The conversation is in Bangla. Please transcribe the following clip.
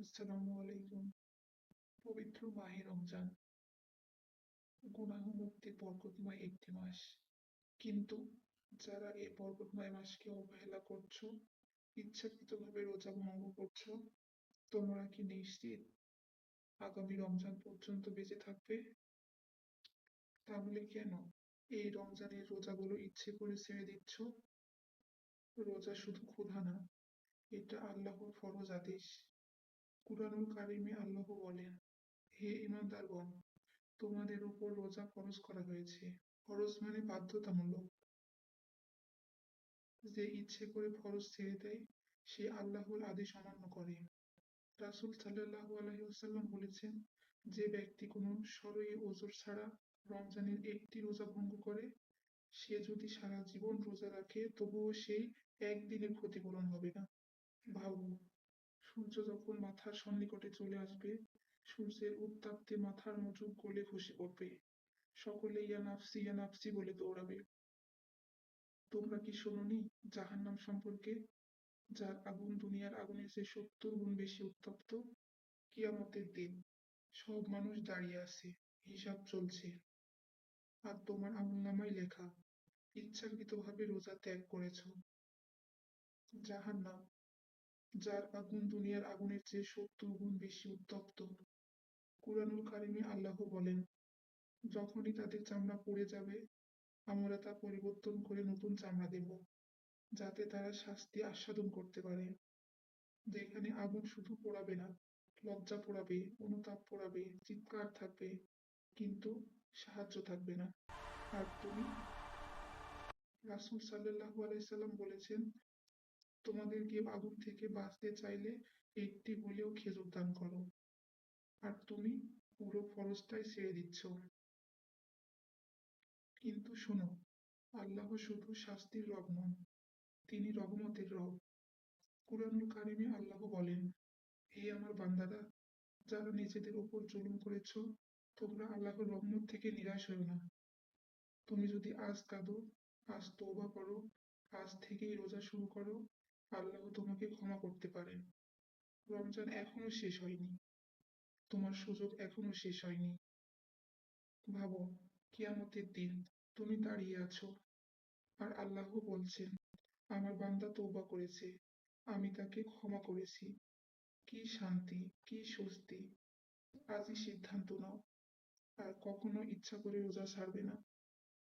আসসালামু আলাইকুম। পবিত্র মাহে রমজান গুনাহ মুক্তির বরকতময় একটি মাস। কিন্তু যারা এই বরকতময় মাসকে অবহেলা করছো, ইচ্ছাকৃতভাবে রোজা ভঙ্গ করছো, তোমরা কি নিশ্চিত আগামী রমজান পর্যন্ত বেঁচে থাকবে? তাহলে কেন এই রমজানের রোজাগুলো ইচ্ছে করে ছেড়ে দিচ্ছ? রোজা শুধু ক্ষুধা না, এটা আল্লাহর ফরজ আদেশ। কুরআনুল কারিমে আল্লাহ বলেন, হে ঈমানদারগণ, তোমাদের উপর রোজা ফরজ করা হয়েছে। ফরজ মানে বাধ্যতামূলক। যে ইচ্ছে করে ফরজ ছেড়ে দেয় সে আল্লাহর আদেশ অমান্য করে। রাসূল সাল্লাল্লাহু আলাইহি ওয়াসাল্লাম বলেছেন, যে ব্যক্তি কোনো শরঈ ওযর ছাড়া রমজানের একটি রোজা ভঙ্গ করে, সে যদি সারা জীবন রোজা রাখে তবুও সেই একদিনের ক্ষতিপূরণ হবে না। ভাবো, সূর্য যখন মাথার সন্নিকটে চলে আসবে, সূর্যের উত্তাপে মাথার মুজুক গলে খসে পড়বে। সকলে ইয়া নাফসি বলে দৌড়াবে। তোমরা কি শোনোনি জাহান্নাম সম্পর্কে, যার আগুন দুনিয়ার আগুনের চেয়ে 70 গুণ বেশি উত্তপ্ত? কিয়ামতের দিন সব মানুষ দাঁড়িয়ে আছে, হিসাব চলছে, আর তোমার আমলনামায় লেখা ইচ্ছাকৃতভাবে রোজা ত্যাগ করেছো। জাহান্নাম, যার আগুন দুনিয়ার আগুনের চেয়ে 70 গুণ বেশি উত্তপ্ত। কুরআনুল কারিমে আল্লাহ বলেন, যখনই তাদের চামড়া পুড়ে যাবে, আমরা তা পরিবর্তন করে নতুন চামড়া দেব, যাতে তারা শাস্তি আস্বাদন করতে পারে। যেখানে আগুন শুধু পোড়াবে না, লজ্জা পোড়াবে, অনুতাপ পোড়াবে, চিৎকার থাকবে, কিন্তু সাহায্য থাকবে না। আর তুমি? রাসূল সাল্লাল্লাহু আলাইহি সাল্লাম বলেছেন, তোমাদের কেউ আগুন থেকে বাঁচতে চাইলে একটি হলেও খেজুর দান করো। আর তুমি পুরো ফরজটাই ছেড়ে দিচ্ছ। কিন্তু শোনো, আল্লাহ শুধু শাস্তির রব নন, তিনি রহমতের রব। কুরআনুল কারিমে আল্লাহ বলেন, হে আমার বান্দারা, যারা নিজেদের উপর জুলুম করেছ, তোমরা আল্লাহর রহমত থেকে নিরাশ হও না। তুমি যদি আজ কাঁদো, আজ তওবা করো, আজ থেকেই রোজা শুরু করো, আল্লাহ তোমাকে ক্ষমা করতে পারেন। রমজান এখনো শেষ হয়নি, তোমার সুযোগ এখনো শেষ হয়নি। ভাবো, কিয়ামতের দিন তুমি দাঁড়িয়ে আছো, আর আল্লাহ বলছেন, আমার বান্দা তওবা করেছে, আমি তাকে ক্ষমা করেছি। কি শান্তি, কি স্বস্তি! আজই সিদ্ধান্ত নাও, আর কখনো ইচ্ছা করে রোজা ছাড়বে না।